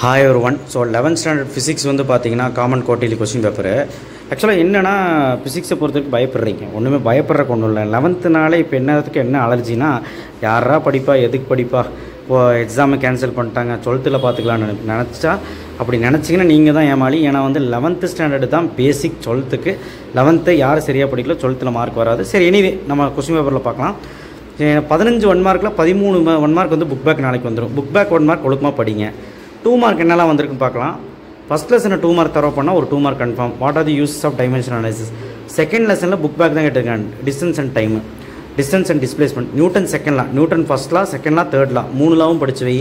Hi everyone. So 11th standard physics வந்து பாத்தீங்கன்னா common quarterly question paper. Actually என்னன்னா physics பொறுத்தவரைக்கும் பயப்படுறீங்க. ஒண்ணுமே பயப்படுற கொண்டு இல்ல. 11th நாளே இப்போ என்னதுக்கு என்ன அலர்ஜினா யாரா படிப்பா எதுக்கு படிப்பா இப்போ எக்ஸாம் கேன்சல் பண்ணிட்டாங்க 12th பாத்துக்கலாம்னு நினைச்சா அப்படி நினைச்சீங்கன்னா நீங்க தான் ஏமாளி. ஏனா வந்து 11th ஸ்டாண்டர்ட் தான் பேசிக் 12th 11th யார் சரியா படிக்கல 12th மார்க் வராது. சரி எனிவே நம்ம क्वेश्चन பேப்பர்ல பார்க்கலாம். 15 1 மார்க்ல 13 1 மார்க் வந்து புக் பேக் நாளைக்கு வந்துரும். புக் பேக் 1 மார்க் ஒழுக்கமா படிங்க. 2 மார்க் என்னலாம் வந்திருக்குன்னு பார்க்கலாம். ஃபர்ஸ்ட் லெசன் 2 மார்க் தரவு பண்ணா ஒரு 2 mark confirm. What are the uses of dimension analysis. Second லெசன்ல புக் பேக் தான் கேட்டிருக்காங்க. Distance and time, distance and displacement, Newton second law, Newton first law, second law, third law, மூணு லாவும் படிச்சு வை.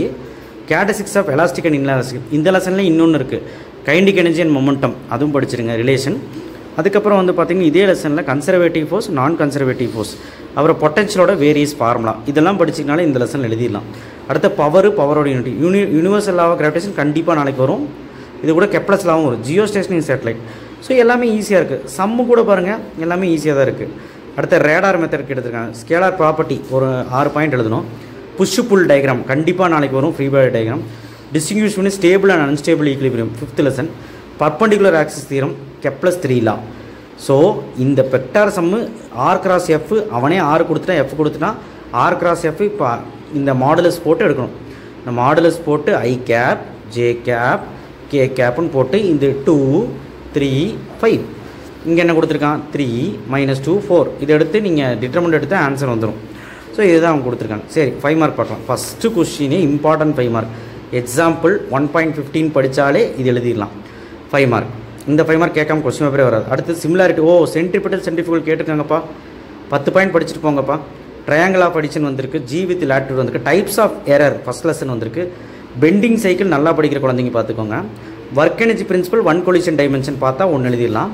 Characteristics of elastic and inelastic. இந்த லெசன்ல இன்னொன்று இருக்கு, கைனடிக் எனர்ஜி அண்ட் மொமெண்டம், அதுவும் படிச்சிருங்க ரிலேஷன். அதுக்கப்புறம் வந்து பார்த்தீங்கன்னா இதே லெசனில் கன்சர்வேட்டிவ் ஃபோர்ஸ், நான் கன்சர்வேட்டிவ் ஃபோர்ஸ், அப்புறம் பொட்டன்ஷியலோட வேரியஸ் ஃபார்முலா, இதெல்லாம் படிச்சிங்கனாலே இந்த லெசன் எழுதிடலாம். அடுத்த பவரோட யூனிட்டி, யூனிவர்சல் லா ஆஃப் கிராவிடேஷன் கண்டிப்பாக நாளைக்கு வரும். இது கூட கெப்லர்ஸ் லாவும் வரும், ஜியோ ஸ்டேஷனிங் சேட்டலைட். ஸோ எல்லாமே ஈஸியாக இருக்குது. சம்மு கூட பாருங்கள் எல்லாமே ஈஸியாக தான் இருக்குது. அடுத்த ரேடார் மெத்தட் எடுத்துருக்காங்க. ஸ்கேலார் ப்ராப்பர்ட்டி ஒரு 6 பாயிண்ட் எழுதணும். புஷ் புல் டயக்ராம் கண்டிப்பாக நாளைக்கு வரும். ஃப்ரீ பாடி டயக்ராம், டிஸ்டிங்யூஷ் பண்ணி stable and unstable equilibrium 5th lesson, perpendicular axis theorem, Kepler's 3 law. So இந்த வெக்டார் சம்மு ஆர் கிராஸ் எஃப், அவனே ஆர் கொடுத்துட்டா எஃப் கொடுத்துட்டா ஆர் கிராஸ் எஃப். இப்போ இந்த மாடுலஸ் போட்டு எடுக்கணும். இந்த மாடுலஸ் போட்டு ஐ கேப், ஜே கேப், கே கேப்னு போட்டு இந்த 2 3 5 இங்கே என்ன கொடுத்துருக்கான் 3 -2 4 இதை எடுத்து நீங்கள் டிட்டர்மெண்ட் எடுத்து ஆன்சர் வந்துடும். ஸோ இதுதான் அவங்க கொடுத்துருக்காங்க. சரி 5 மார்க் பார்க்கலாம். ஃபஸ்ட்டு கொஸ்டினே இம்பார்ட்டன்ட் 5 மார்க். எக்ஸாம்பிள் 1.15 படித்தாலே இது எழுதிடலாம் 5 மார்க். இந்த 5 மார்க் கேட்காம கொஸ்டின் பேப்பரே வராது. அடுத்து சிமிலாரிட்டி, சென்ட்ரிபிட்டல் சென்ட்ரிஃபியூகல் கேட்டிருக்காங்கப்பா, 10 பாயிண்ட் படிச்சுட்டு போங்கப்பா. ட்ரையாங்கிள் ஆஃப் அடிஷன் வந்திருக்கு, ஜி வித் லேட்டிடியூட் வந்திருக்கு, types of error first lesson வந்திருக்கு, பெண்டிங் சைக்கிள் நல்லா படிக்கிற குழந்தைங்க பார்த்துக்கோங்க. Work energy principle, one collision dimension பார்த்தா ஒன்று எழுதிடலாம்.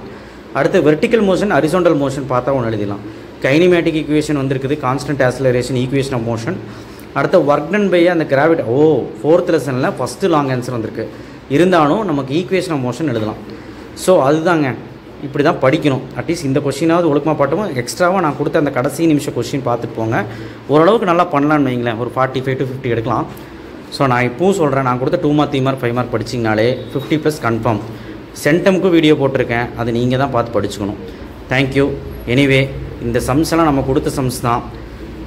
அடுத்து வெர்டிக்கல் மோஷன், ஹரிசாண்டல் மோஷன் பார்த்தா ஒன்று எழுதிடலாம். கைனிமேட்டிக் ஈக்குவேஷன் வந்திருக்குது, constant acceleration, equation of motion. அடுத்து ஒர்க் டன் பை அந்த கிராவிட்டி, 4th லெசனில் ஃபஸ்ட்டு லாங் ஆன்சர் வந்திருக்கு. இருந்தாலும் நமக்கு ஈக்குவேஷன் ஆஃப் மோஷன் எழுதலாம். ஸோ அதுதாங்க, இப்படி தான் படிக்கணும். அட்லீஸ்ட் இந்த கொஸ்டினாவது ஒழுக்கமாக பாட்டோம். எக்ஸ்ட்ராவாக நான் கொடுத்த அந்த கடைசி நிமிஷம் கொஸ்டின் பார்த்துட்டு போங்க. ஓரளவுக்கு நல்லா பண்ணலான்னு வைங்களேன், ஒரு 45 to 50 எடுக்கலாம். ஸோ நான் இப்போவும் சொல்கிறேன், நான் கொடுத்த 2 மார்க் 3 மார்க் 5 மார்க் படிச்சிங்கனாலே 50+ கன்ஃபார்ம். சென்டமுக்கு வீடியோ போட்டிருக்கேன், அது நீங்கள் தான் பார்த்து படிச்சுக்கணும். தேங்க்யூ. எனிவே இந்த சம்ஸ் எல்லாம் நம்ம கொடுத்த சம்ஸ் தான்.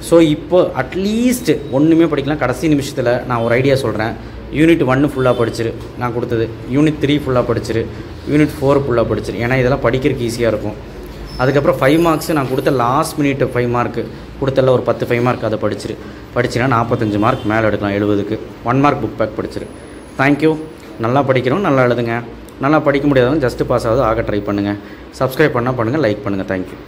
ஸோ இப்போ அட்லீஸ்ட் ஒன்றுமே படிக்கலாம். கடைசி நிமிஷத்தில் நான் ஒரு ஐடியா சொல்கிறேன். யூனிட் 1 ஃபுல்லாக படிச்சிரு, நான் கொடுத்தது. யூனிட் 3 ஃபுல்லாக படிச்சிரு, யூனிட் 4 ஃபுல்லாக படிச்சிரு. ஏன்னா இதெல்லாம் படிக்கிறதுக்கு ஈஸியாக இருக்கும். அதுக்கப்புறம் 5 மார்க்ஸ் நான் கொடுத்த லாஸ்ட் மினிட் 5 மார்க்கு கொடுத்தல ஒரு 10 5 மார்க் அதை படிச்சுன்னா 45 மார்க் மேலே எடுக்கலாம் 70க்கு. 1 மார்க் புக் பேக் படிச்சிரு. தேங்க்யூ. நல்லா படிக்கிறோம், நல்லா எழுதுங்க. நல்லா படிக்க முடியாதவங்க ஜஸ்ட் பாஸ் ஆகுது ஆக ட்ரை பண்ணுங்கள். சப்ஸ்கிரைப் பண்ணால் பண்ணுங்கள், லைக் பண்ணுங்கள். தேங்க்யூ.